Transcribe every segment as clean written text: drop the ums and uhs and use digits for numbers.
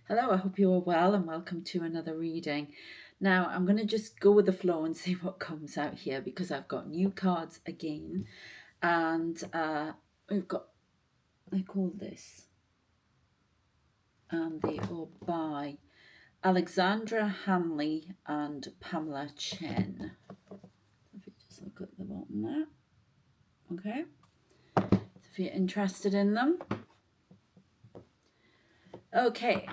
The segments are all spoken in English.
Hello, I hope you are well and welcome to another reading. Now, I'm going to just go with the flow and see what comes out here because I've got new cards again. And we've got, I call this, and they are by Alexandra Hanley and Pamela Chen. If you just look at the bottom there. Okay. So if you're interested in them. Okay.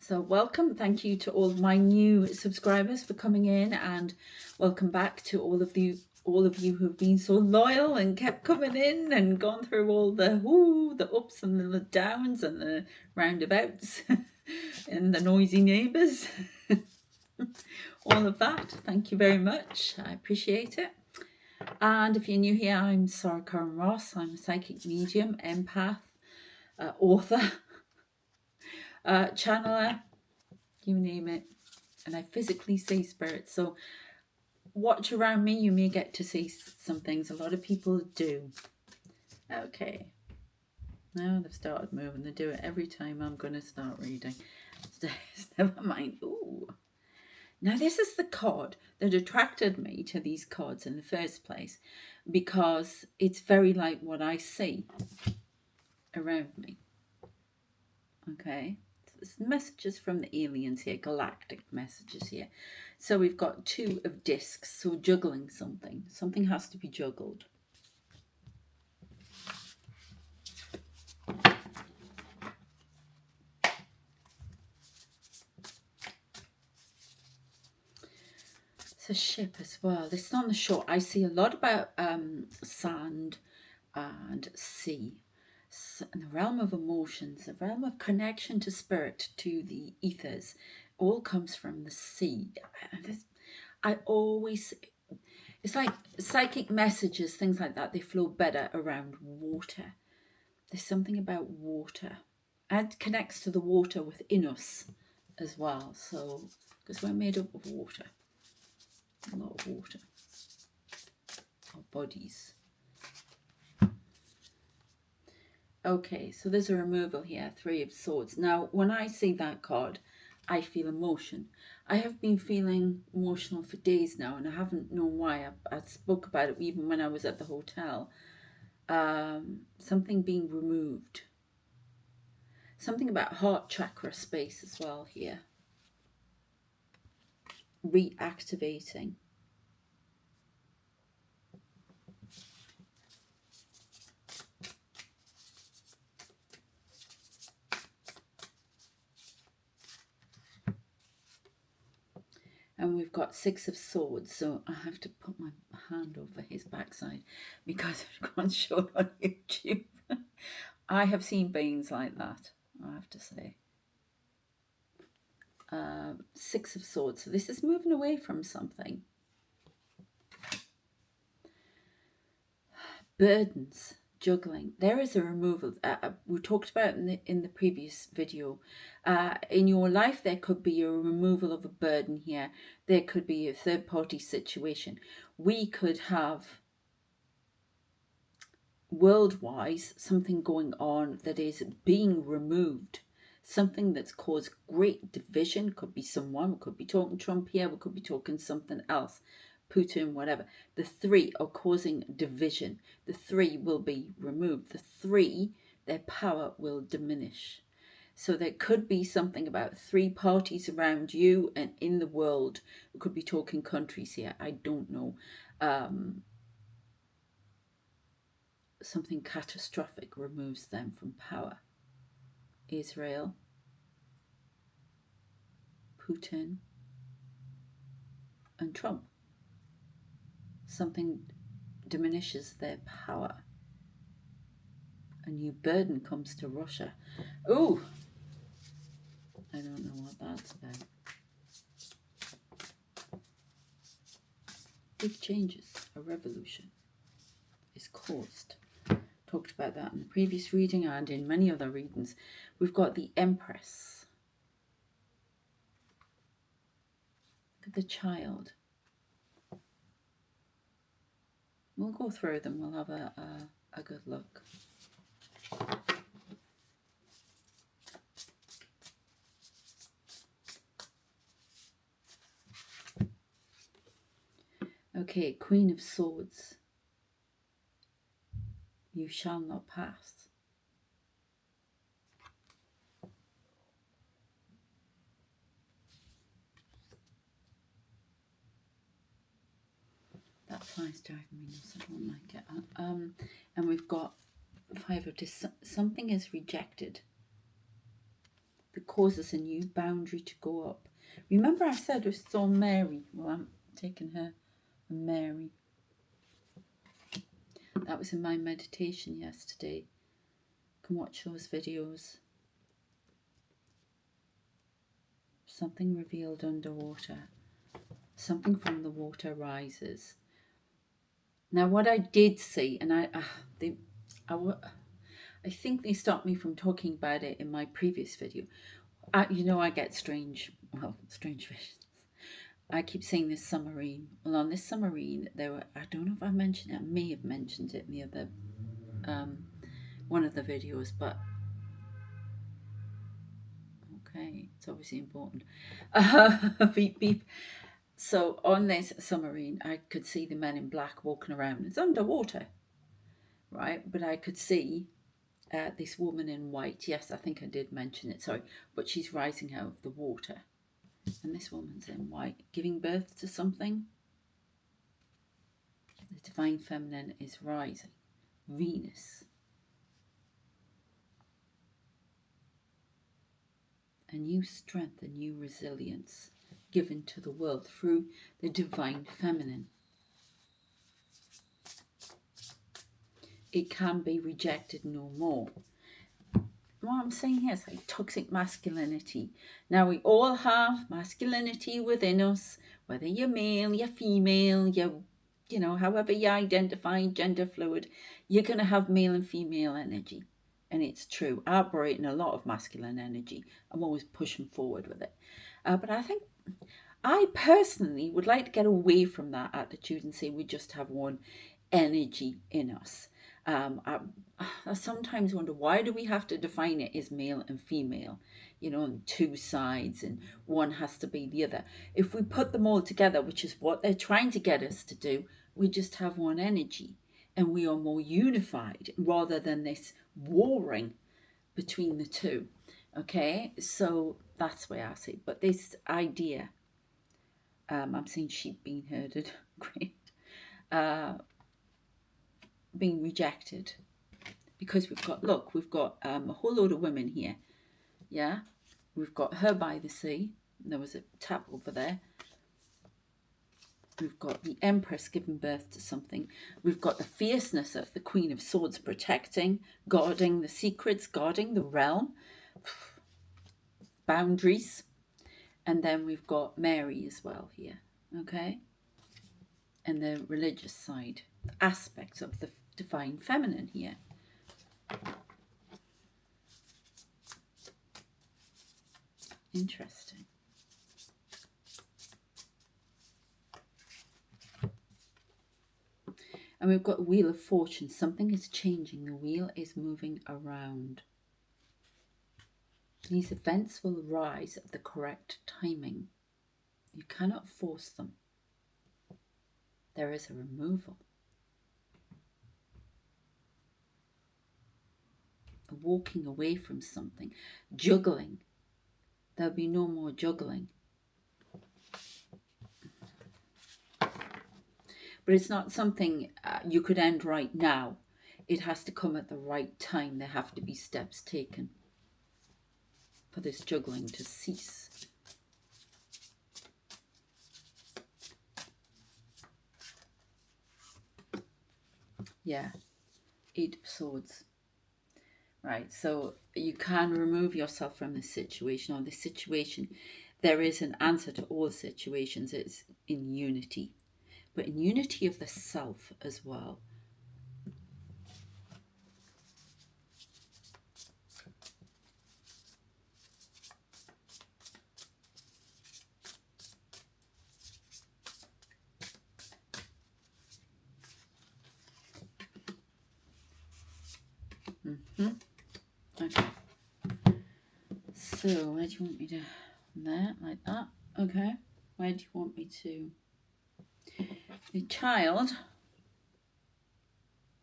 So welcome, thank you to all of my new subscribers for coming in, and welcome back to all of you who've been so loyal and kept coming in and gone through all the ups and the downs and the roundabouts and the noisy neighbours. All of that. Thank you very much. I appreciate it. And if you're new here, I'm Sarah Curran Ross. I'm a psychic medium, empath, author, channeler, you name it, and I physically see spirits. So watch around me, you may get to see some things. A lot of people do. Okay, now they've started moving. They do it every time I'm going to start reading. Never mind. Ooh, now this is the card that attracted me to these cards in the first place, because it's very like what I see around me. Okay, there's messages from the aliens here, galactic messages here. So we've got 2 of discs, so juggling something. Something has to be juggled. It's a ship as well. This is on the shore. I see a lot about sand and sea. In the realm of emotions, the realm of connection to spirit, to the ethers, all comes from the sea. It's like psychic messages, things like that, they flow better around water. There's something about water. And it connects to the water within us as well. So, because we're made up of water. A lot of water. Our bodies. Okay, so there's a removal here, 3 of Swords. Now, when I see that card, I feel emotion. I have been feeling emotional for days now, and I haven't known why. I spoke about it even when I was at the hotel. Something being removed. Something about heart chakra space as well here. Reactivating. And we've got 6 of Swords, so I have to put my hand over his backside because it's gone short on YouTube. I have seen beings like that, I have to say. 6 of Swords, so this is moving away from something. Burdens, juggling. There is a removal. We talked about in the previous video. In your life, there could be a removal of a burden here. There could be a third-party situation. We could have world-wise something going on that is being removed. Something that's caused great division. Could be someone. We could be talking Trump here. We could be talking something else. Putin, whatever. The 3 are causing division. The 3 will be removed. The 3, their power will diminish. So there could be something about 3 parties around you and in the world. We could be talking countries here. I don't know. Something catastrophic removes them from power. Israel, Putin, and Trump. Something diminishes their power. A new burden comes to Russia. Ooh! I don't know what that's about. Big changes, a revolution is caused. Talked about that in the previous reading and in many other readings. We've got the Empress. Look at the child. We'll go through them. We'll have a good look. Okay, Queen of Swords. You shall not pass. That fly's driving me nuts. I don't like it. And we've got 5 of this. Something is rejected that causes a new boundary to go up. Remember I said we saw Mary? Well, I'm taking her and Mary. That was in my meditation yesterday. You can watch those videos. Something revealed underwater. Something from the water rises. Now, what I did see, and I think they stopped me from talking about it in my previous video. You know, I get strange visions. I keep saying this submarine. Well, on this submarine, there were, I don't know if I mentioned it, I may have mentioned it in the other, one of the videos, but okay, it's obviously important. Beep, beep. So on this submarine, I could see the men in black walking around. It's underwater, right? But I could see this woman in white. Yes, I think I did mention it, sorry. But she's rising out of the water. And this woman's in white, giving birth to something. The divine feminine is rising. Venus. A new strength, a new resilience given to the world through the divine feminine. It can be rejected no more. What I'm saying here is like toxic masculinity. Now, we all have masculinity within us, whether you're male, you're female, you're, you know, however you identify, gender fluid, you're going to have male and female energy. And it's true. I operate in a lot of masculine energy. I'm always pushing forward with it. But I personally would like to get away from that attitude and say we just have one energy in us. I sometimes wonder, why do we have to define it as male and female, you know, on two sides, and one has to be the other? If we put them all together, which is what they're trying to get us to do, we just have one energy and we are more unified rather than this warring between the two. Okay, so that's where I see. But this idea, I'm seeing sheep being herded, great, being rejected. Because we've got a whole load of women here. Yeah, we've got her by the sea. There was a tap over there. We've got the Empress giving birth to something. We've got the fierceness of the Queen of Swords protecting, guarding the secrets, guarding the realm, boundaries. And then we've got Mary as well here, okay? And the religious side, aspects of the divine feminine here. Interesting. And we've got Wheel of Fortune. Something is changing. The wheel is moving around. These events will rise at the correct timing. You cannot force them. There is a removal. A walking away from something. Juggling. There'll be no more juggling. But it's not something you could end right now. It has to come at the right time. There have to be steps taken for this juggling to cease. Yeah, 8 of Swords. Right, so you can remove yourself from this situation, or this situation. There is an answer to all situations. It's in unity, but in unity of the self as well. Okay. So where do you want me to? There, like that. Okay. Where do you want me to? The child,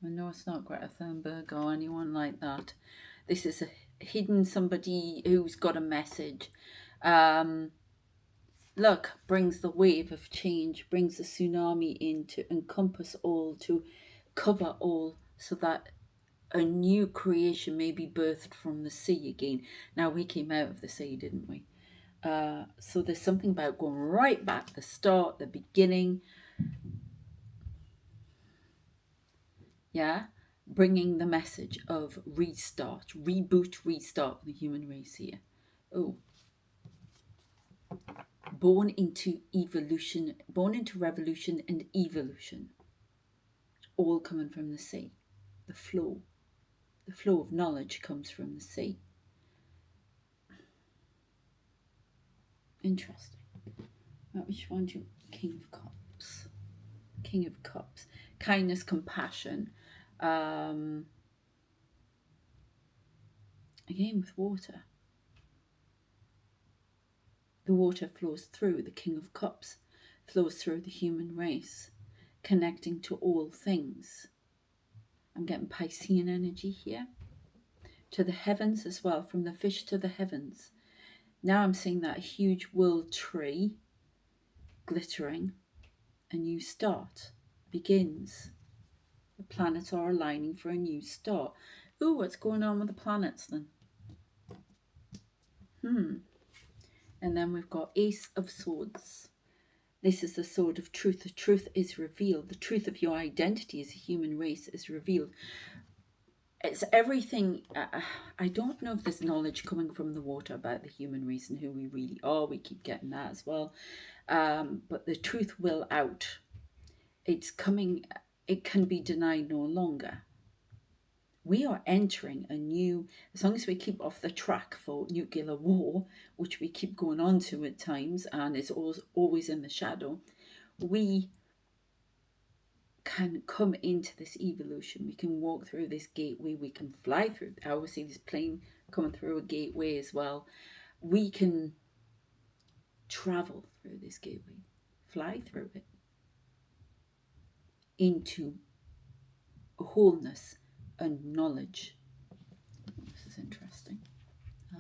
I know it's not Greta Thunberg or anyone like that. This is a hidden somebody who's got a message. Look, brings the wave of change, brings the tsunami in to encompass all, to cover all, so that a new creation may be birthed from the sea again. Now, we came out of the sea, didn't we? So there's something about going right back, the start, the beginning. Yeah, bringing the message of restart, reboot, restart the human race here. Oh, born into evolution, born into revolution and evolution, all coming from the sea. The flow of knowledge comes from the sea. Interesting. Right, which one do you? King of Cups. King of Cups. Kindness, compassion. Again with water. The water flows through, the King of Cups flows through the human race, connecting to all things. I'm getting Piscean energy here. To the heavens as well, from the fish to the heavens. Now I'm seeing that huge world tree glittering. A new start begins. The planets are aligning for a new start. Ooh, what's going on with the planets then? And then we've got Ace of Swords. This is the sword of truth. The truth is revealed. The truth of your identity as a human race is revealed. It's everything. I don't know if there's knowledge coming from the water about the human race and who we really are. We keep getting that as well. But the truth will out. It's coming. It can be denied no longer. We are entering a new, as long as we keep off the track for nuclear war, which we keep going on to at times, and it's always in the shadow, we can come into this evolution. We can walk through this gateway. We can fly through. I always see this plane coming through a gateway as well. We can travel through this gateway, fly through it into wholeness and knowledge. This is interesting.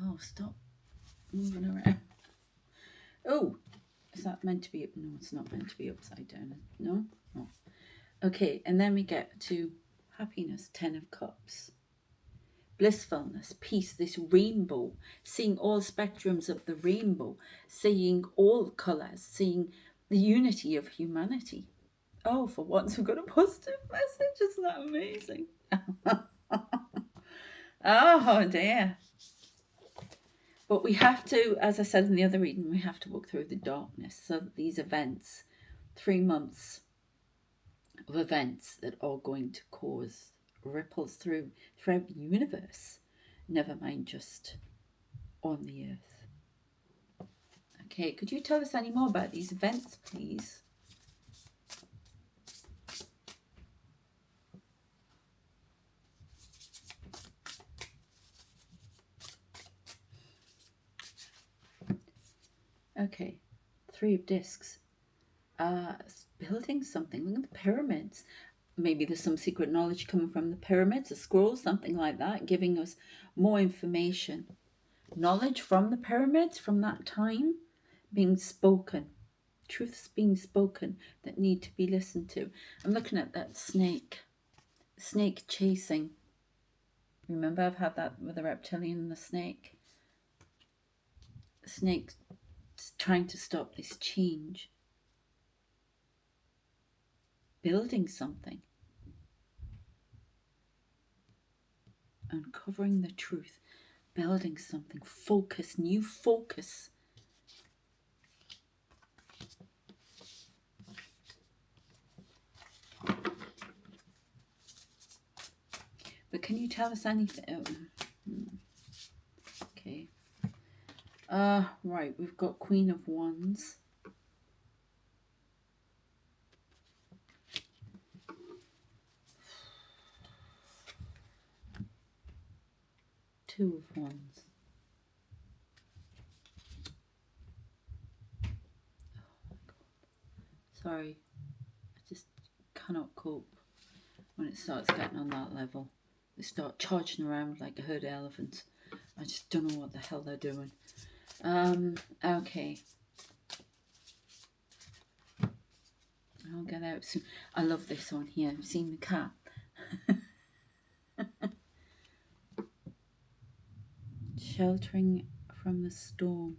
Oh, stop moving around. Oh, is that meant to be? No, it's not meant to be upside down. No? Oh. Okay, and then we get to happiness, 10 of Cups. Blissfulness, peace, this rainbow, seeing all spectrums of the rainbow, seeing all colours, seeing the unity of humanity. Oh, for once we've got a positive message. Isn't that amazing? Oh, dear. But we have to, as I said in the other reading, we have to walk through the darkness. So that these events, 3 months of events that are going to cause ripples throughout the universe, never mind just on the earth. Okay, could you tell us any more about these events, please? Okay, 3 of Discs. Building something. Look at the pyramids. Maybe there's some secret knowledge coming from the pyramids, a scroll, something like that, giving us more information. Knowledge from the pyramids, from that time, being spoken. Truths being spoken that need to be listened to. I'm looking at that snake chasing. Remember, I've had that with the reptilian and the snake. The snake trying to stop this change. Building something. Uncovering the truth. Building something. Focus. New focus. But can you tell us anything? Okay. Right, we've got Queen of Wands. Two of Wands. Oh my God. Sorry. I cannot cope when it starts getting on that level. They start charging around like a herd of elephants. I just don't know what the hell they're doing. Okay. I'll get out soon. I love this one here. You've seen the cat. Sheltering from the storm.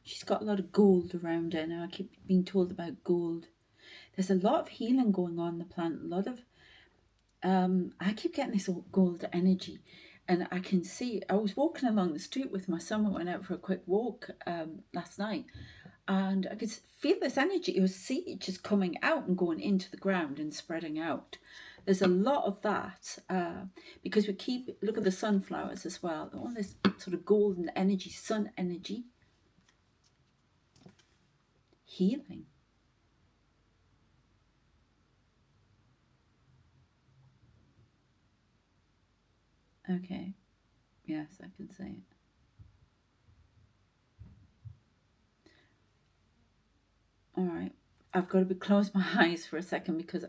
She's got a lot of gold around her now. I keep being told about gold. There's a lot of healing going on in the plant. A lot of I keep getting this gold energy, and I can see. I was walking along the street with my son. I went out for a quick walk last night, and I could feel this energy. It was seed just coming out and going into the ground and spreading out. There's a lot of that because we keep look at the sunflowers as well. All this sort of golden energy, sun energy, healing. Okay. Yes, I can say it. All right. I've got to close my eyes for a second because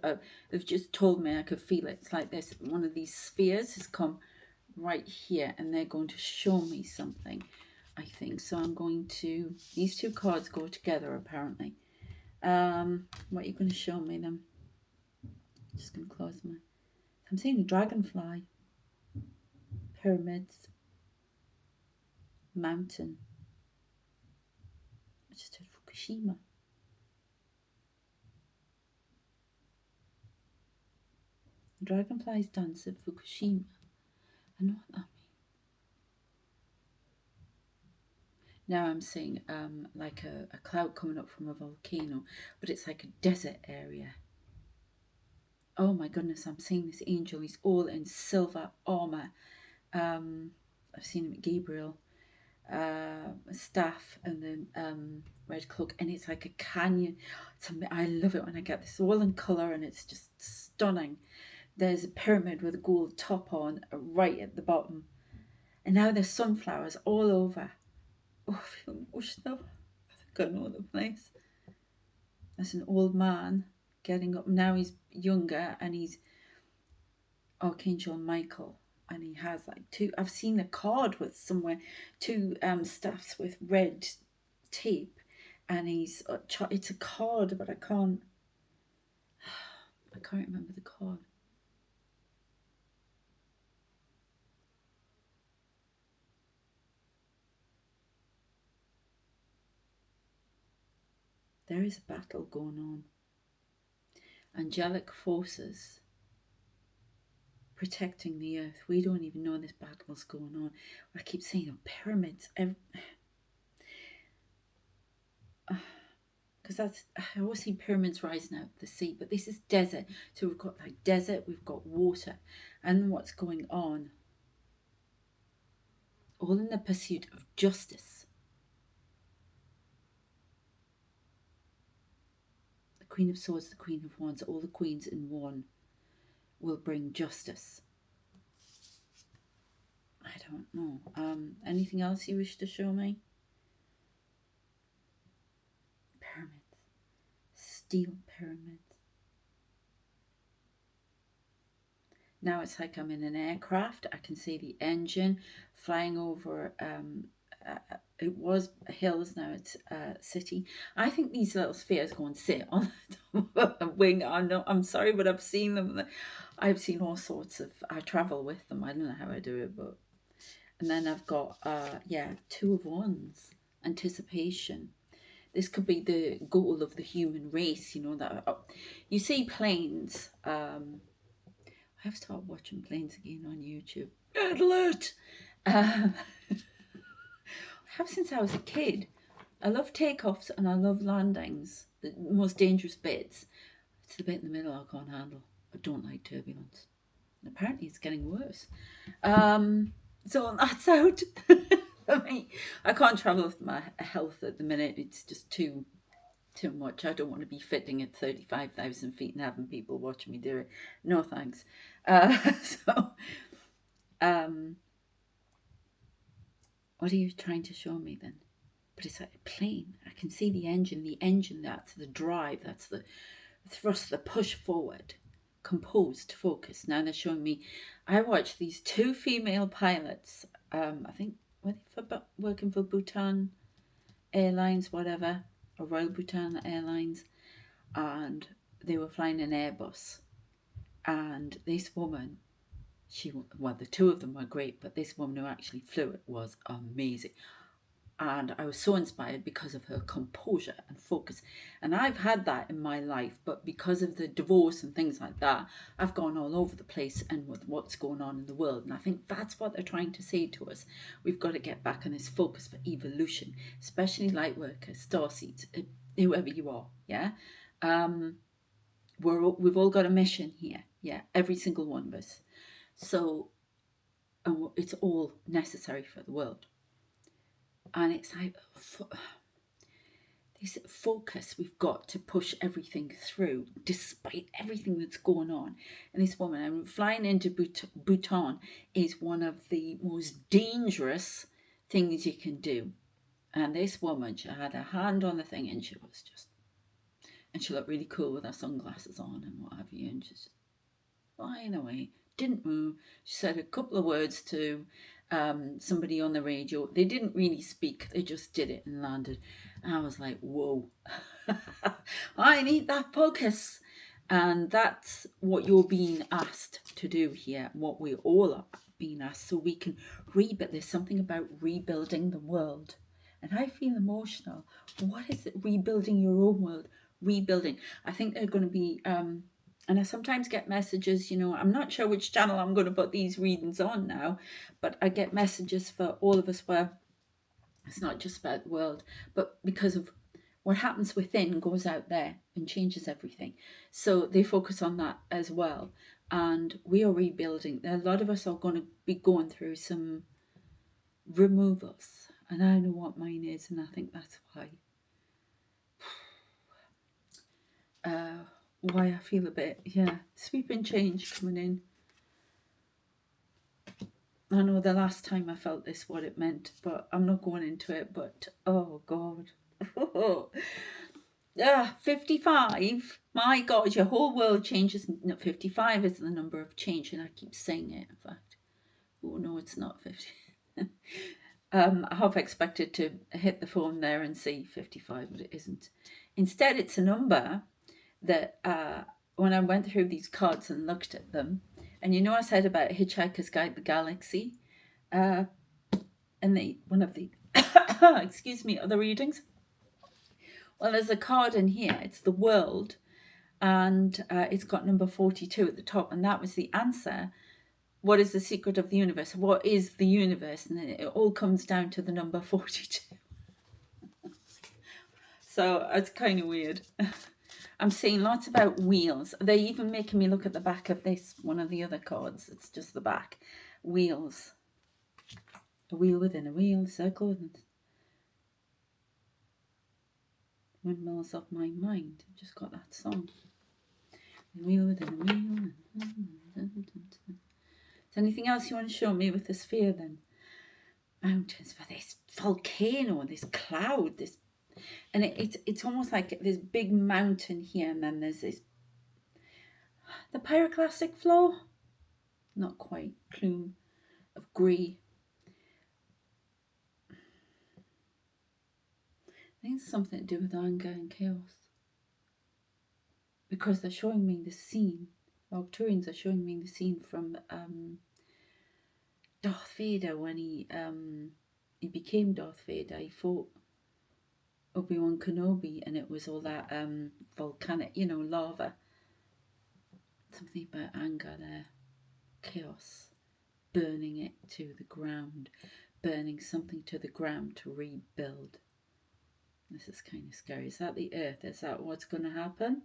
they've just told me I could feel it. It's like this. One of these spheres has come right here and they're going to show me something, I think. So I'm going to... These two cards go together, apparently. What are you going to show me then? Just going to close my... I'm seeing a dragonfly. Pyramids. Mountain. I just heard Fukushima. Dragonflies dance at Fukushima. I know what that means. Now I'm seeing like a cloud coming up from a volcano, but it's like a desert area. Oh my goodness, I'm seeing this angel. He's all in silver armor. I've seen him at Gabriel. A staff and the red cloak, and it's like a canyon. I love it when I get this all in colour, and it's just stunning. There's a pyramid with a gold top on right at the bottom, and now there's sunflowers all over. Oh, I feel emotional. I think I know the place. There's an old man getting up. Now he's younger, and he's Archangel Michael. And he has like two, I've seen a card with somewhere, two staffs with red tape. And he's, it's a card, but I can't remember the card. There is a battle going on. Angelic forces protecting the earth. We don't even know this battle's going on. I keep saying pyramids. Because I always see pyramids rising out of the sea, but this is desert. So we've got like desert, we've got water, and what's going on? All in the pursuit of justice. The Queen of Swords, the Queen of Wands, all the queens in one will bring justice. I don't know. Anything else you wish to show me? Pyramids. Steel pyramids. Now it's like I'm in an aircraft. I can see the engine flying over. It was hills, now it's city. I think these little spheres go and sit on the top of a wing. I'm sorry, but I've seen them. I've seen all sorts of. I travel with them. I don't know how I do it, but. And then I've got Two of Wands, anticipation. This could be the goal of the human race. You know that you see planes. I have started watching planes again on YouTube. Alert! I have since I was a kid. I love takeoffs and I love landings. The most dangerous bits. It's the bit in the middle I can't handle. I don't like turbulence. And apparently it's getting worse. So that's out. I mean, I can't travel with my health at the minute. It's just too much. I don't want to be fitting at 35,000 feet and having people watching me do it. No thanks. What are you trying to show me then? but it's like a plane. I can see the engine, that's the drive, that's the thrust, the push forward. Composed, focused. Now they're showing me, I watched these 2 female pilots, I think, were they working for Bhutan Airlines, whatever, or Royal Bhutan Airlines, and they were flying an Airbus. And this woman, well, the 2 of them were great, but this woman who actually flew it was amazing. And I was so inspired because of her composure and focus. And I've had that in my life, but because of the divorce and things like that, I've gone all over the place and with what's going on in the world. And I think that's what they're trying to say to us. We've got to get back on this focus for evolution, especially light workers, starseeds, whoever you are. Yeah. We've all got a mission here. Yeah. Every single one of us. So it's all necessary for the world. And it's like this focus, we've got to push everything through despite everything that's going on. And this woman, I mean, flying into Bhutan is one of the most dangerous things you can do. And this woman, she had her hand on the thing and she looked really cool with her sunglasses on and what have you. And she's flying away, didn't move. She said a couple of words to somebody on the radio. They didn't really speak, they just did it and landed. And I was like, whoa, I need that focus. And that's what you're being asked to do here, what we all are being asked, so we can rebuild. There's something about rebuilding the world. And I feel emotional. What is it? Rebuilding your own world. Rebuilding. I think they're going to be and I sometimes get messages, I'm not sure which channel I'm going to put these readings on now, but I get messages for all of us where it's not just about the world, but because of what happens within goes out there and changes everything. So they focus on that as well. And we are rebuilding. A lot of us are going to be going through some removals. And I know what mine is, and I think that's why I feel a bit, sweeping change coming in. I know the last time I felt this, what it meant, but I'm not going into it, but oh God. 55, my God, your whole world changes. 55 is the number of change, and I keep saying it, in fact. Oh no, it's not 50. I half expected to hit the phone there and see 55, but it isn't. Instead, it's a number that when I went through these cards and looked at them, and I said about Hitchhiker's Guide to the Galaxy, and one of the excuse me, other readings. Well, there's a card in here. It's the world, and it's got number 42 at the top, and that was the answer. What is the secret of the universe? What is the universe? And it all comes down to the number 42. So it's kind of weird. I'm seeing lots about wheels. They're even making me look at the back of this, one of the other cards. It's just the back. Wheels. A wheel within a wheel, circle. Windmills of my mind. I've just got that song. A wheel within a wheel. Is there anything else you want to show me with the sphere then? Mountains, but this volcano, this cloud, this... And it's almost like this big mountain here, and then there's this... The pyroclastic flow? Not quite. Plume of grey. I think it's something to do with anger and chaos. Because they're showing me the scene. Arcturians are showing me the scene from Darth Vader when he became Darth Vader. He fought Obi-Wan Kenobi, and it was all that volcanic, lava. Something about anger there. Chaos. Burning it to the ground. Burning something to the ground to rebuild. This is kind of scary. Is that the earth? Is that what's going to happen?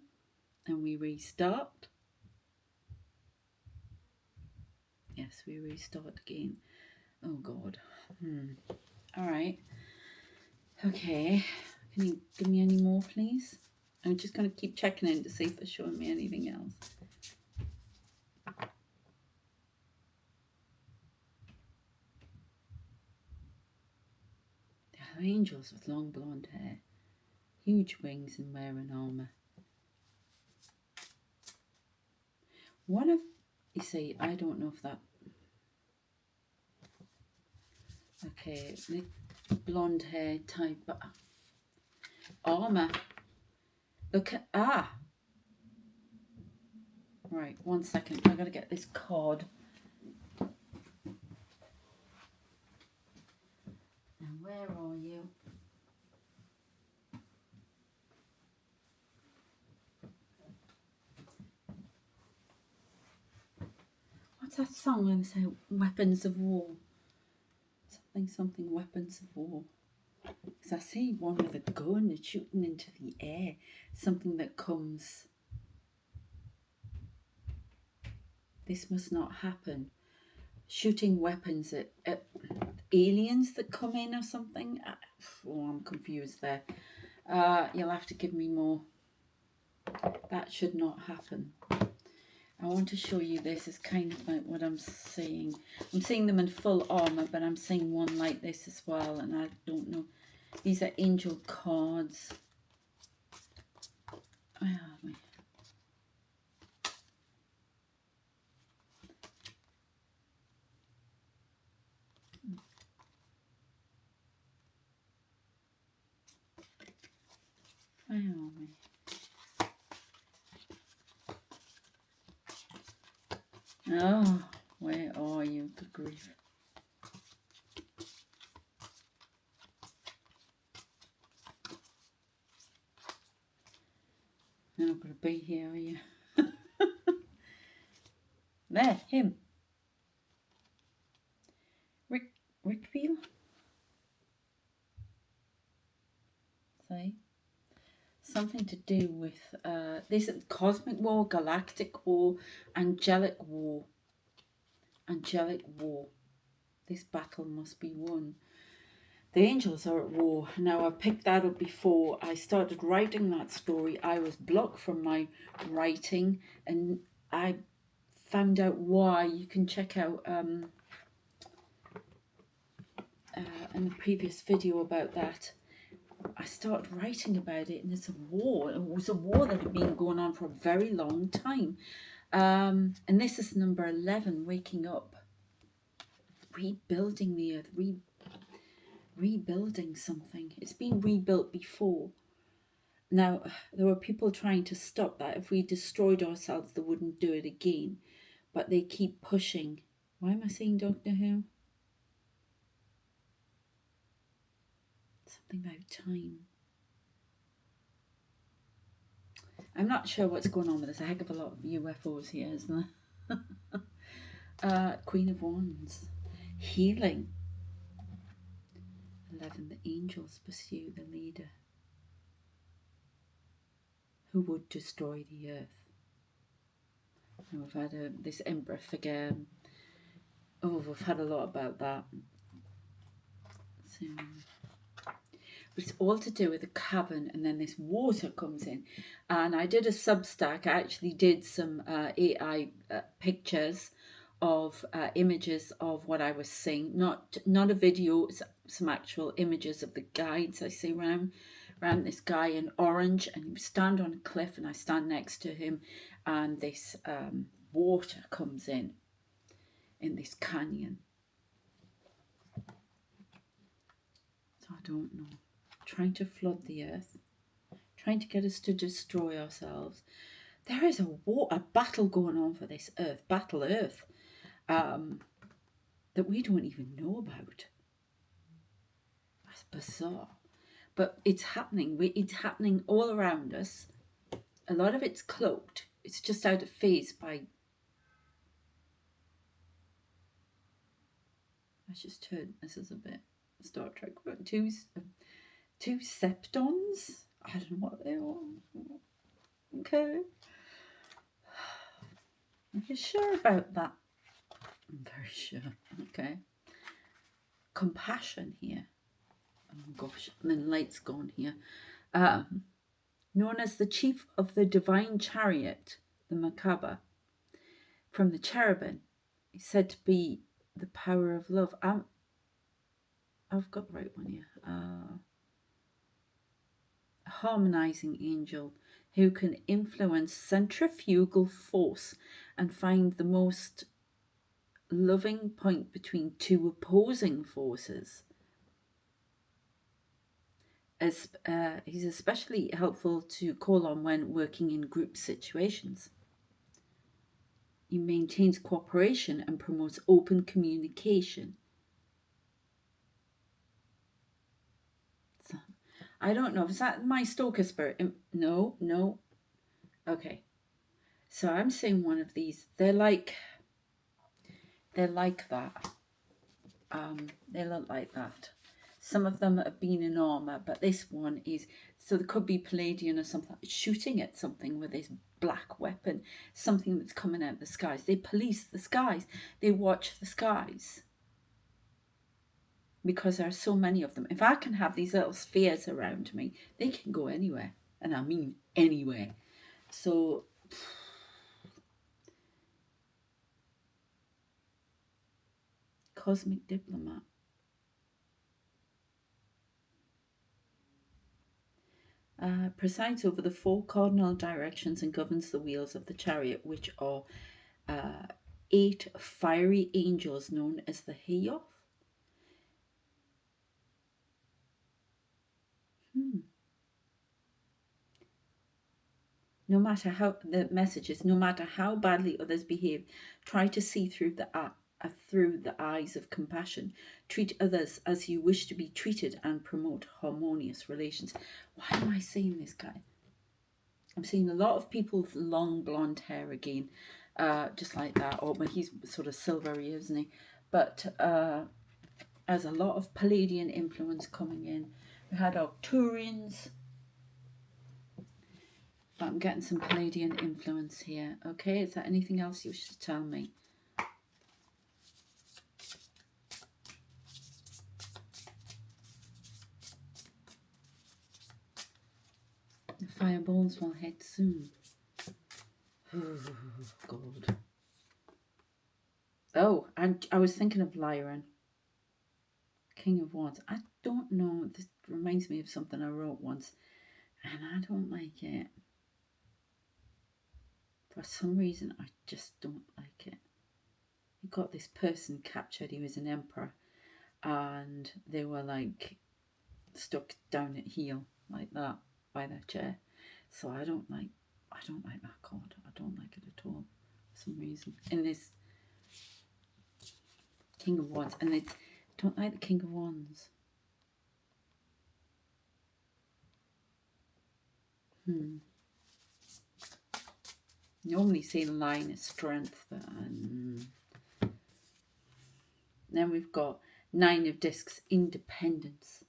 And we restart? Yes, we restart again. Oh God. All right. Okay. Can you give me any more, please? I'm just going to keep checking in to see if they're showing me anything else. Angels with long blonde hair, huge wings and wearing armour. One of, you see, I don't know if that, okay, the blonde hair type, but armour. Look at, right, 1 second, I gotta get this card. Now, where are you? What's that song when they say weapons of war? Something weapons of war. Because I see one with a gun that's shooting into the air. Something that comes. This must not happen. Shooting weapons at aliens that come in or something. Oh, I'm confused there. You'll have to give me more. That should not happen. I want to show you this. It's kind of like what I'm seeing. I'm seeing them in full armour, but I'm seeing one like this as well, and I don't know. These are angel cards. Where are we? Where are we? Oh, where are you? Good grief. You're not going to be here, are you? There, him. Rickfield? See? Something to do with this cosmic war, galactic war, angelic war. Angelic war. This battle must be won. The angels are at war. Now, I've picked that up before I started writing that story. I was blocked from my writing, and I found out why. You can check out in the previous video about that. I started writing about it, and it's a war. It was a war that had been going on for a very long time. And this is number 11, waking up. Rebuilding the earth, rebuilding something. It's been rebuilt before. Now, there were people trying to stop that. If we destroyed ourselves, they wouldn't do it again. But they keep pushing. Why am I saying Doctor Who? Something about time. I'm not sure what's going on, but there's a heck of a lot of UFOs here, isn't there? Queen of Wands. Healing. 11. The angels pursue the leader who would destroy the earth. And we've had this Emperor figure. Oh, we've had a lot about that. So, but it's all to do with the cavern, and then this water comes in. And I did a Substack. I actually did some AI pictures of images of what I was seeing. Not a video, some actual images of the guides I see around this guy in orange, and you stand on a cliff, and I stand next to him, and this water comes in this canyon. So I don't know. Trying to flood the earth, trying to get us to destroy ourselves. There is a battle going on for this earth, Battle Earth, that we don't even know about. That's bizarre. But it's happening. It's happening all around us. A lot of it's cloaked. It's just out of phase by... I just heard this is a bit Star Trek, but two septons? I don't know what they are. Okay. Are you sure about that? I'm very sure. Okay. Compassion here. Oh gosh, and then light's gone here. Known as the chief of the divine chariot, the Macabre, from the cherubim, is said to be the power of love. I've got the right one here. A harmonizing angel who can influence centrifugal force and find the most loving point between two opposing forces. He's especially helpful to call on when working in group situations. He maintains cooperation and promotes open communication. So, I don't know. Is that my stalker spirit? No, no. Okay. So I'm saying one of these. They're like that. They look like that. Some of them have been in armor, but this one is, so there could be Palladian or something, shooting at something with this black weapon, something that's coming out of the skies. They police the skies. They watch the skies. Because there are so many of them. If I can have these little spheres around me, they can go anywhere. And I mean anywhere. So, cosmic diplomat. Presides over the 4 cardinal directions and governs the wheels of the chariot, which are 8 fiery angels known as the Heoth. No matter how the message is, no matter how badly others behave, try to see through the eyes of compassion. Treat others as you wish to be treated and promote harmonious relations. Why am I saying this, guy? I'm seeing a lot of people with long blonde hair again, just like that. Or but he's sort of silvery, isn't he? But there's a lot of Palladian influence coming in. We had Arcturians. But I'm getting some Palladian influence here. Okay, is there anything else you wish to tell me? The fireballs will hit soon. Oh, God. Oh, and I was thinking of Lyran. King of Wands. I don't know. This reminds me of something I wrote once. And I don't like it. For some reason, I just don't like it. You got this person captured. He was an emperor. And they were like stuck down at heel like that by their chair. So I don't like that card. I don't like it at all for some reason. And this King of Wands, and I don't like the King of Wands. Normally say the line is strength, but then we've got 9 of Discs, independence.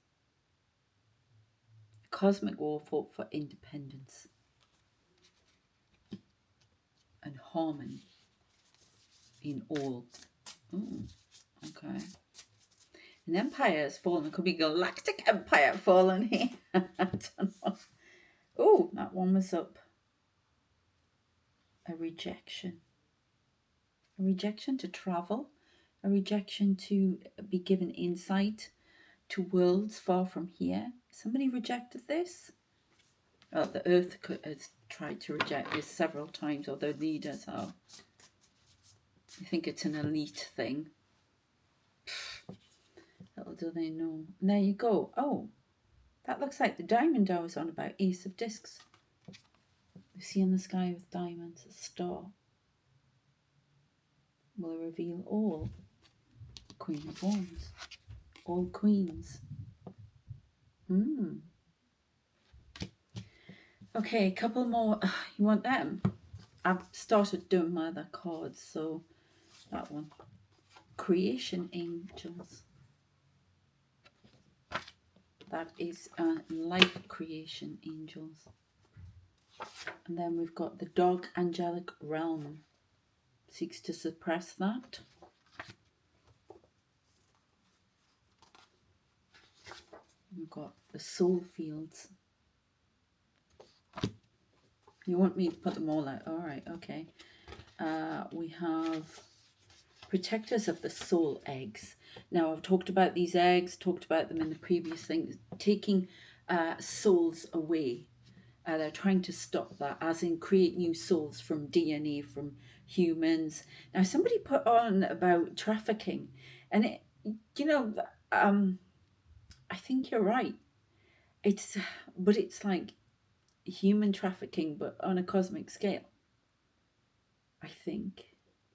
Cosmic war fought for independence and harmony in all. Oh, okay. An empire has fallen. It could be Galactic Empire fallen here. I don't know. Oh, that one was up. A rejection. A rejection to travel. A rejection to be given insight to worlds far from here. Somebody rejected this. The Earth has tried to reject this several times, or their leaders have. I think it's an elite thing. Little do they know. And there you go. Oh, that looks like the diamond I was on about. Ace of Discs. You see in the sky with diamonds, a star. Will reveal all. Queen of Wands. All queens. Okay, a couple more. You want them? I've started doing my other cards, so that one. Creation Angels. That is life creation angels. And then we've got the dog angelic realm. Seeks to suppress that. We've got the soul fields. You want me to put them all out? All right, okay. We have Protectors of the soul eggs. Now, I've talked about these eggs, talked about them in the previous things, taking souls away. They're trying to stop that, as in create new souls from DNA from humans. Now, somebody put on about trafficking, and it, I think you're right. It's like human trafficking, but on a cosmic scale. I think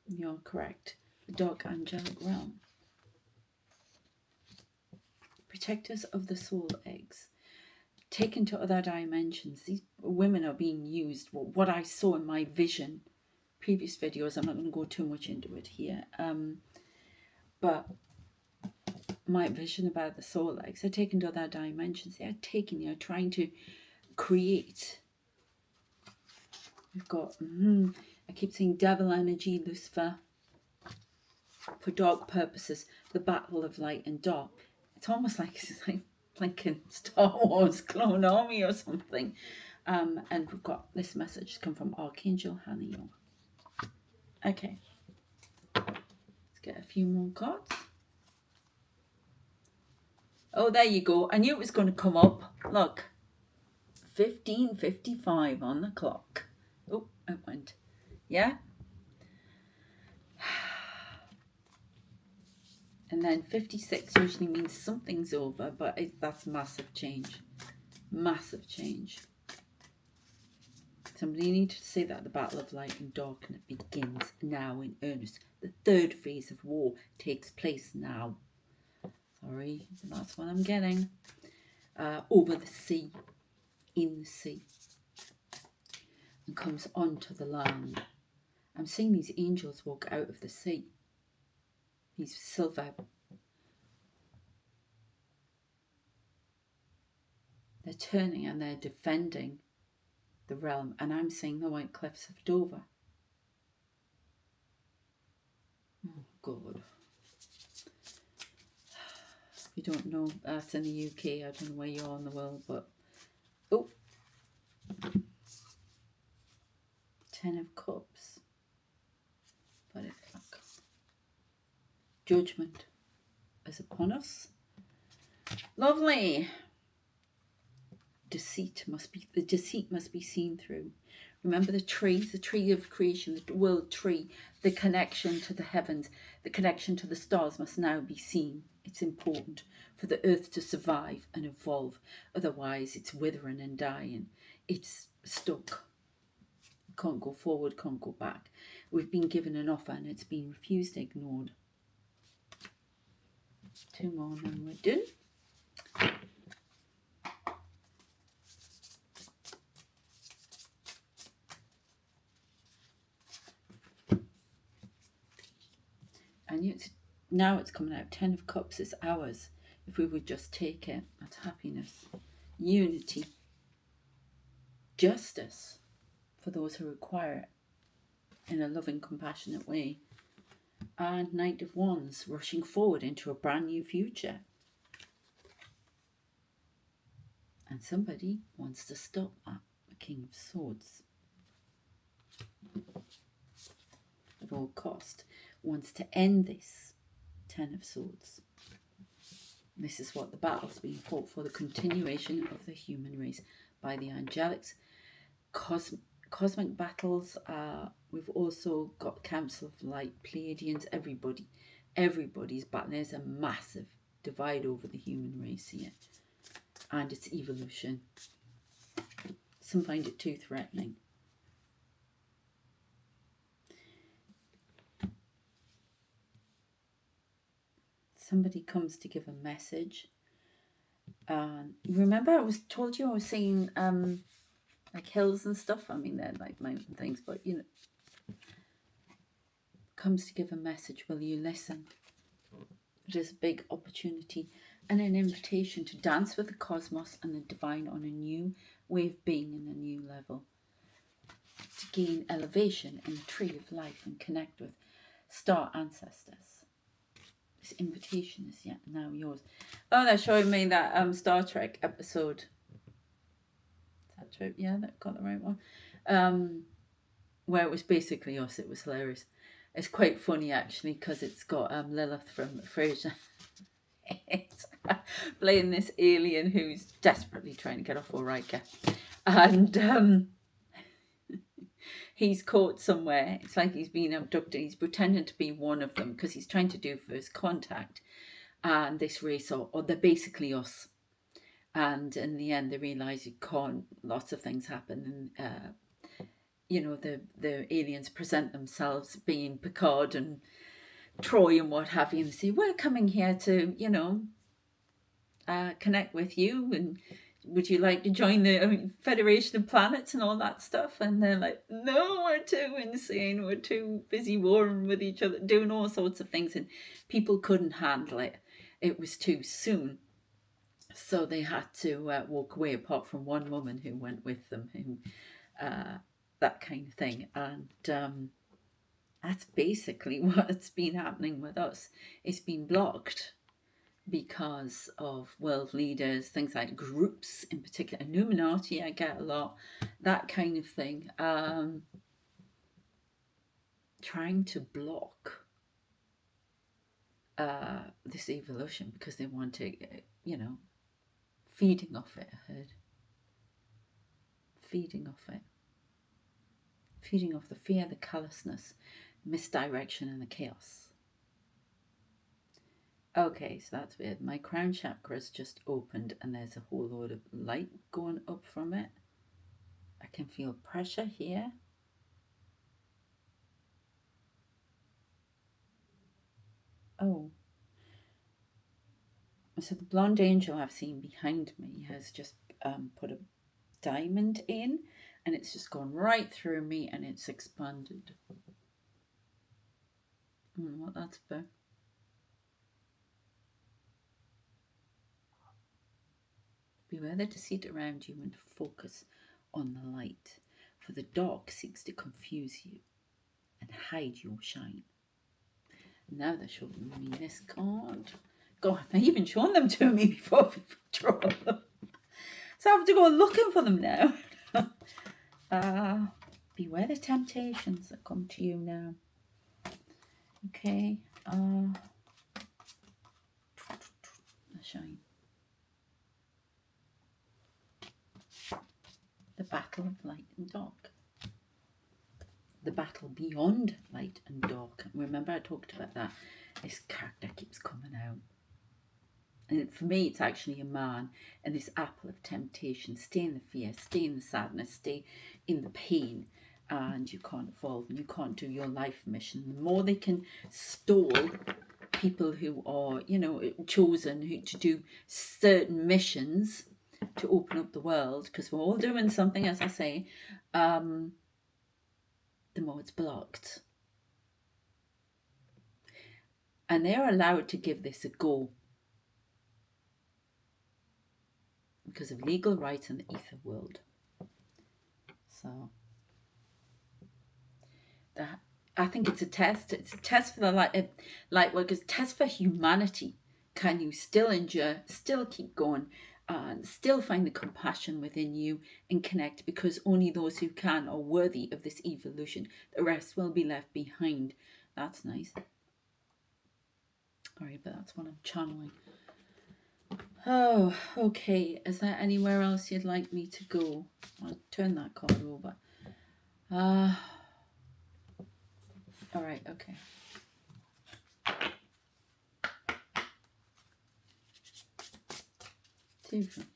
you're correct. The dark angelic realm. Protectors of the soul eggs. Taken to other dimensions. These women are being used. What I saw in my vision, previous videos, I'm not going to go too much into it here. But my vision about the soul eggs, they're taken to other dimensions. They're trying to create. We've got, I keep saying devil energy, Lucifer, for dark purposes, the battle of light and dark. It's almost like in Star Wars Clone Army or something. And we've got this message come from Archangel Haniel. Okay. Let's get a few more cards. Oh, there you go. I knew it was going to come up. Look. 15:55 on the clock. Oh, it went. Yeah? And then 56 usually means something's over, but that's massive change. Massive change. Somebody needed to say that the battle of light and dark begins now in earnest. The third phase of war takes place now. Sorry, that's what I'm getting. Over the sea, in the sea, and comes onto the land. I'm seeing these angels walk out of the sea. These silver. They're turning and they're defending the realm. And I'm seeing the white cliffs of Dover. Oh, God. If you don't know, that's in the UK. I don't know where you are in the world, but... Oh. 10 of Cups. Put it back. Judgment is upon us. Lovely. The deceit must be seen through. Remember the tree of creation, the world tree, the connection to the heavens, the connection to the stars must now be seen. It's important for the earth to survive and evolve. Otherwise, it's withering and dying. It's stuck. Can't go forward, can't go back. We've been given an offer and it's been refused, ignored. 2 more and then we're done. And now it's coming out. 10 of Cups is ours. If we would just take it, that's happiness, unity, justice for those who require it in a loving, compassionate way. And Knight of Wands, rushing forward into a brand new future. And somebody wants to stop that. The King of Swords. At all cost. Wants to end this. 10 of Swords. This is what the battle's being fought for. The continuation of the human race by the Angelics. Cosmic battles. We've also got Council of Light, Pleiadians, everybody's battling. There's a massive divide over the human race here and its evolution. Some find it too threatening. Somebody comes to give a message. Remember I told you I was seeing like hills and stuff. I mean, they're like mountain things, but you know, comes to give a message. Will you listen? It is a big opportunity and an invitation to dance with the cosmos and the divine on a new way of being in a new level. To gain elevation in the tree of life and connect with star ancestors. This invitation is now yours. Oh, they're showing me that Star Trek episode. Is that true? Yeah, that got the right one. Where it was basically us. It was hilarious. It's quite funny actually because it's got Lilith from Frasier. It's playing this alien who's desperately trying to get off Ulrika, and he's caught somewhere. It's like he's been abducted. He's pretending to be one of them because he's trying to do first contact. And this race, or they're basically us. And in the end, they realise you can't. Lots of things happen, and the aliens present themselves being Picard and Troy and what have you, and they say, "We're coming here to, connect with you, and would you like to join the Federation of Planets and all that stuff?" And they're like, "No, we're too insane. We're too busy warring with each other, doing all sorts of things," and people couldn't handle it. It was too soon. So they had to walk away, apart from one woman who went with them, that kind of thing. And that's basically what's been happening with us. It's been blocked because of world leaders, things like groups in particular, Illuminati, I get a lot, that kind of thing, trying to block this evolution because they want to, feeding off it, I heard. Feeding off it. Feeding off the fear, the callousness, misdirection, and the chaos. Okay, so that's weird. My crown chakra's just opened and there's a whole load of light going up from it. I can feel pressure here. Oh. So the blonde angel I've seen behind me has just put a diamond in, and it's just gone right through me and it's expanded. I don't know what that's about. Beware the deceit around you and focus on the light, for the dark seeks to confuse you and hide your shine. Now they're showing me this card. God, they've even shown them to me before we draw them. So I have to go looking for them now. Beware the temptations that come to you now. Okay. The shine. The battle of light and dark. The battle beyond light and dark. Remember I talked about that. This character keeps coming out. And for me, it's actually a man, and this apple of temptation. Stay in the fear, stay in the sadness, stay in the pain, and you can't evolve and you can't do your life mission. The more they can stall people who are, chosen to do certain missions to open up the world, because we're all doing something, as I say, the more it's blocked. And they're allowed to give this a go, because of legal rights in the ether world. So I think it's a test. It's a test for the light workers, test for humanity. Can you still endure, still keep going, and still find the compassion within you and connect? Because only those who can are worthy of this evolution. The rest will be left behind. That's nice. All right, but that's what I'm channeling. Oh, okay. Is there anywhere else you'd like me to go? I'll turn that card over. All right, okay.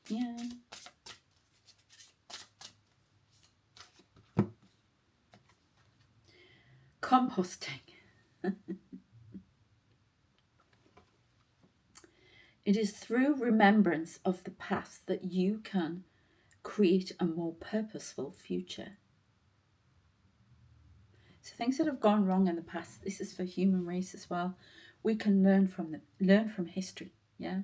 Yeah. Composting. It is through remembrance of the past that you can create a more purposeful future. So things that have gone wrong in the past, this is for human race as well. We can learn from them, learn from history, yeah?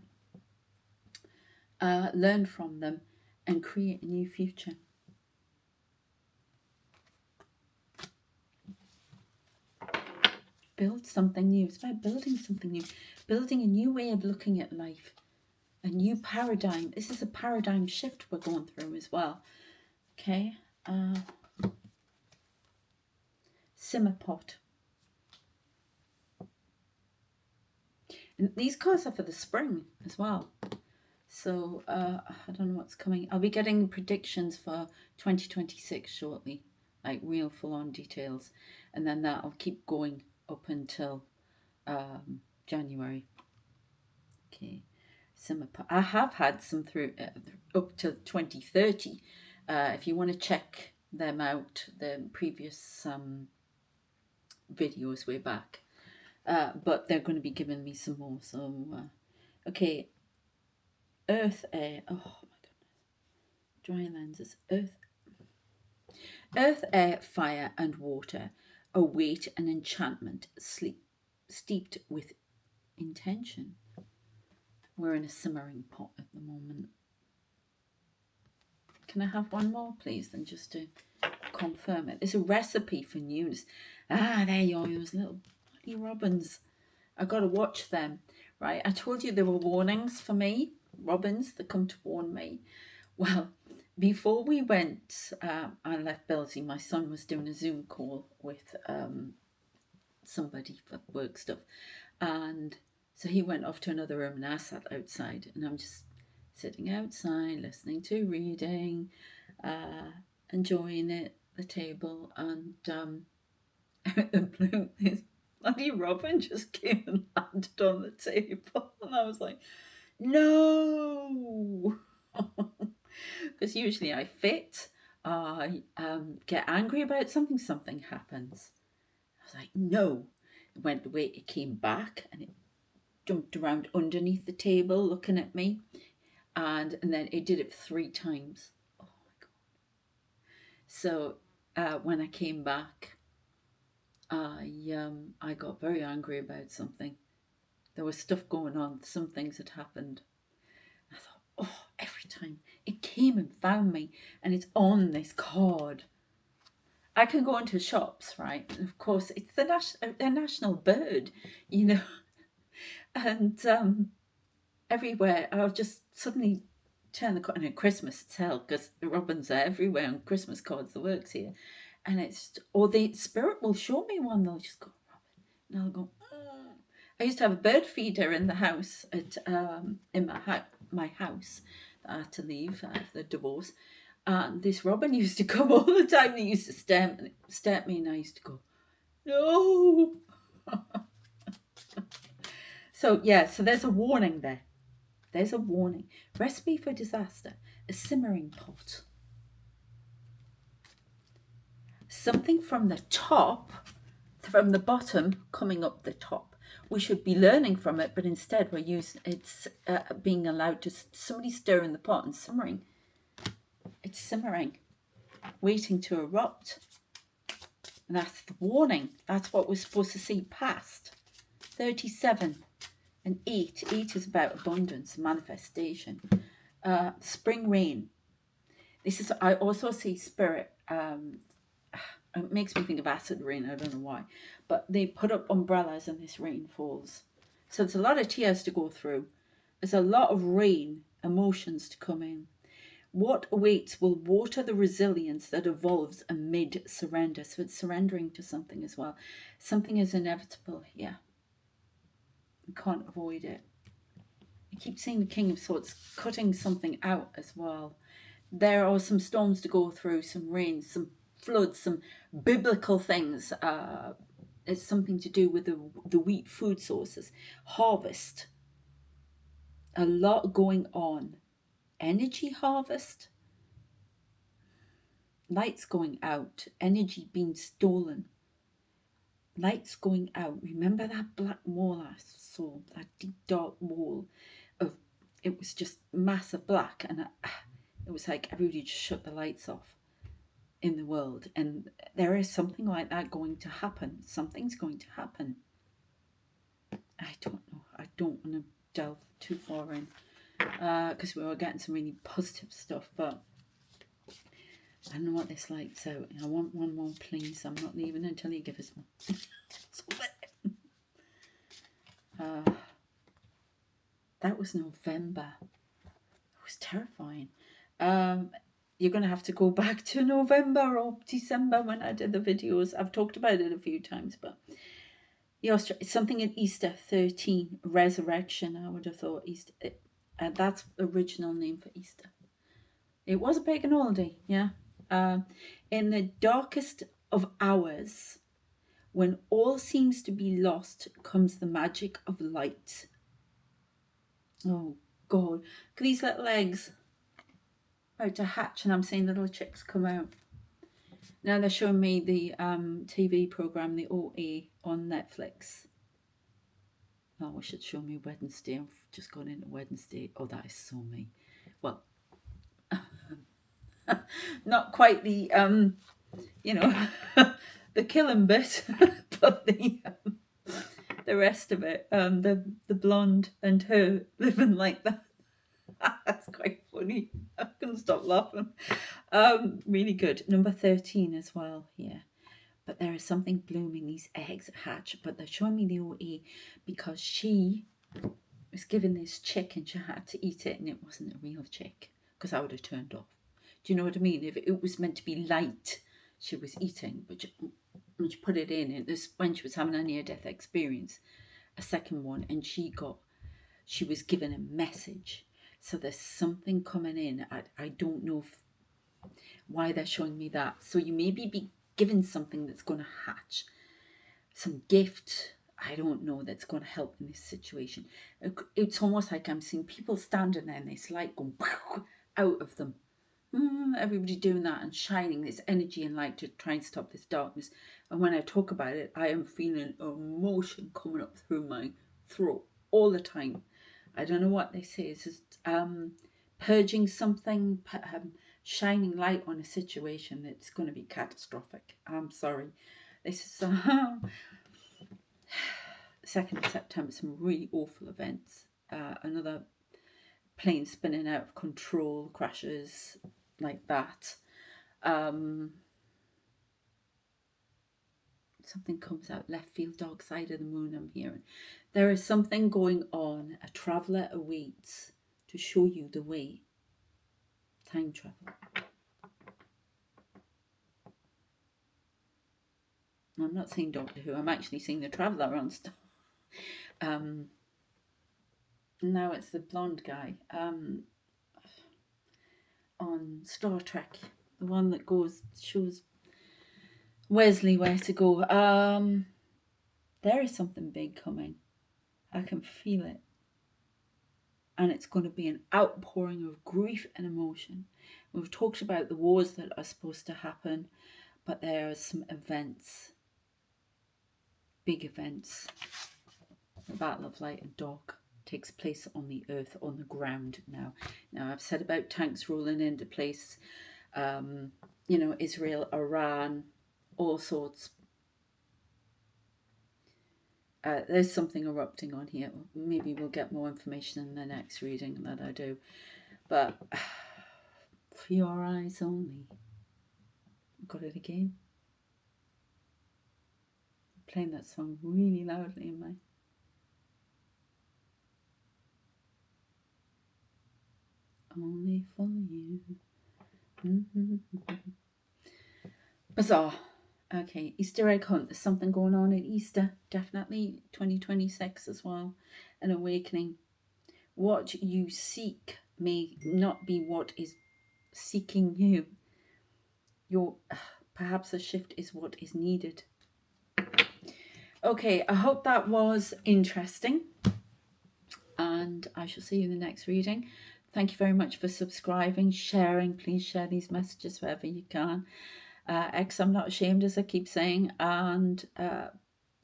Learn from them and create a new future. Build something new. It's about building something new, building a new way of looking at life, a new paradigm. This is a paradigm shift we're going through as well. Okay. Simmer pot. And these cards are for the spring as well. So I don't know what's coming. I'll be getting predictions for 2026 shortly, like real full-on details, and then that'll keep going up until January. Okay, I have had some through up to 2030. If you want to check them out, the previous videos way back, but they're going to be giving me some more. So okay, Earth, Air. Oh my goodness, dry lenses. Earth, air, fire, and water await an enchantment steeped with intention. We're in a simmering pot at the moment. Can I have one more, please, then, just to confirm it? It's a recipe for newness. Ah, there you are, those little bloody robins. I got to watch them, right? I told you there were warnings for me, robins that come to warn me. Well, before we went, I left Belzy. My son was doing a Zoom call with somebody for work stuff. And so he went off to another room and I sat outside. And I'm just sitting outside, listening to reading, enjoying it, the table. And out the blue, this bloody robin just came and landed on the table. And I was like, no! Because usually I fit, I get angry about something, something happens. I was like, no. It went away, it came back and it jumped around underneath the table looking at me. And then it did it 3 times. Oh my God. So when I came back, I got very angry about something. There was stuff going on, some things had happened. I thought, oh, every time it came and found me, and it's on this card. I can go into shops, right? And of course, it's the national bird, you know. And everywhere, I'll just suddenly turn the card. And at Christmas, it's hell, because the robins are everywhere on Christmas cards, the works here. And it's, or the spirit will show me one, they'll just go, robin. And I'll go, oh. I used to have a bird feeder in the house, in my house that I had to leave after the divorce. And this robin used to come all the time. They used to stare at me, and I used to go, no. So yeah, so there's a warning there. There's a warning. Recipe for disaster: a simmering pot. Something from the top, from the bottom, coming up the top. We should be learning from it, but instead we're using it's being allowed to somebody stir in the pot and simmering. It's simmering, waiting to erupt. And that's the warning. That's what we're supposed to see past. 37 and 8. 8 is about abundance, manifestation. Spring rain. This is, I also see spirit. It makes me think of acid rain. I don't know why. But they put up umbrellas and this rain falls. So there's a lot of tears to go through. There's a lot of rain, emotions to come in. What awaits will water the resilience that evolves amid surrender. So it's surrendering to something as well. Something is inevitable here. You can't avoid it. I keep seeing the King of Swords cutting something out as well. There are some storms to go through, some rain, some floods, some biblical things. It's something to do with the wheat food sources. Harvest. A lot going on. Energy harvest. Lights going out. Energy being stolen. Lights going out. Remember that black wall I saw? That deep dark wall of, it was just massive black, and it was like everybody just shut the lights off in the world. And there is something like that going to happen. Something's going to happen. I don't know. I don't want to delve too far in because we were getting some really positive stuff, but I don't know what this lights out. I want one more, please. I'm not leaving until you give us one. That was November. It was terrifying. You're going to have to go back to November or December when I did the videos. I've talked about it a few times, but Something in Easter 13, resurrection. I would have thought Easter. That's original name for Easter. It was a pagan holiday, yeah. In the darkest of hours, when all seems to be lost, comes the magic of light. Oh, God. Look at these little eggs about to hatch, and I'm seeing little chicks come out. Now they're showing me the TV program, the OA, on Netflix. Oh, I should show me Wednesday. I've just gone into Wednesday. Oh, that is so me. Well, not quite the, the killing bit, but the rest of it. The blonde and her living like that. That's quite funny. I couldn't stop laughing. Really good. Number 13 as well here. But there is something blooming. These eggs hatch. But they're showing me the OE because she was given this chick and she had to eat it, and it wasn't a real chick, because I would have turned off. Do you know what I mean? If it was meant to be light, she was eating, but when she put it in, and this when she was having a near-death experience, a second one, and she was given a message. So there's something coming in. I don't know why they're showing me that. So you maybe be given something that's going to hatch, some gift, I don't know, that's going to help in this situation. It's almost like I'm seeing people standing there and this light going out of them. Everybody doing that and shining this energy and light to try and stop this darkness. And when I talk about it, I am feeling emotion coming up through my throat all the time. I don't know what they say. It's just purging something, shining light on a situation that's going to be catastrophic. I'm sorry. This is 2nd of September, some really awful events. Another plane spinning out of control, crashes like that. Something comes out left field, dark side of the moon, I'm hearing. There is something going on. A traveller awaits to show you the way. Time travel. I'm not saying Doctor Who, I'm actually seeing the Traveller on stuff. Now it's the blonde guy on Star Trek, the one that shows Wesley where to go. There is something big coming. I can feel it. And it's going to be an outpouring of grief and emotion. We've talked about the wars that are supposed to happen, but there are some events, big events. The Battle of Light and Dark takes place on the earth, on the ground now. Now, I've said about tanks rolling into place, Israel, Iran, all sorts. There's something erupting on here. Maybe we'll get more information in the next reading that I do. But for your eyes only. Got it again. I'm playing that song really loudly in my... Only for you. Bizarre. Okay, Easter egg hunt. There's something going on at Easter. Definitely 2026 as well. An awakening. What you seek may not be what is seeking you. Perhaps a shift is what is needed. Okay, I hope that was interesting. And I shall see you in the next reading. Thank you very much for subscribing, sharing. Please share these messages wherever you can. I'm not ashamed, as I keep saying. And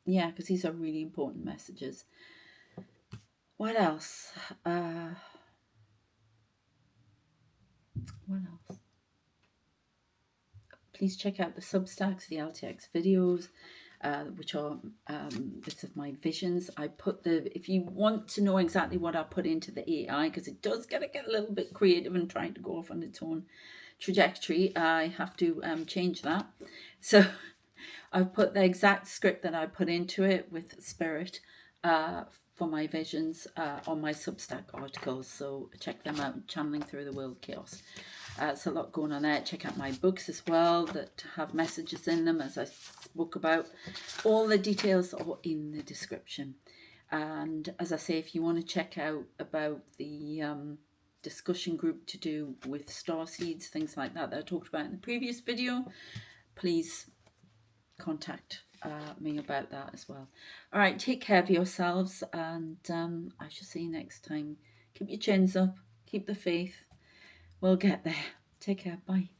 because these are really important messages. What else? Please check out the Substacks, the LTX videos, which are bits of my visions. If you want to know exactly what I put into the AI, because it does get a little bit creative and trying to go off on its own trajectory, I have to change that. So I've put the exact script that I put into it with Spirit for my visions on my Substack articles, so check them out. Channeling Through the World Chaos. It's a lot going on there. Check out my books as well that have messages in them, as I spoke about. All the details are in the description. And as I say, if you want to check out about the discussion group to do with star seeds, things like that I talked about in the previous video, please contact me about that as well. All right, take care of yourselves, and I shall see you next time. Keep your chins up, keep the faith. We'll get there. Take care. Bye.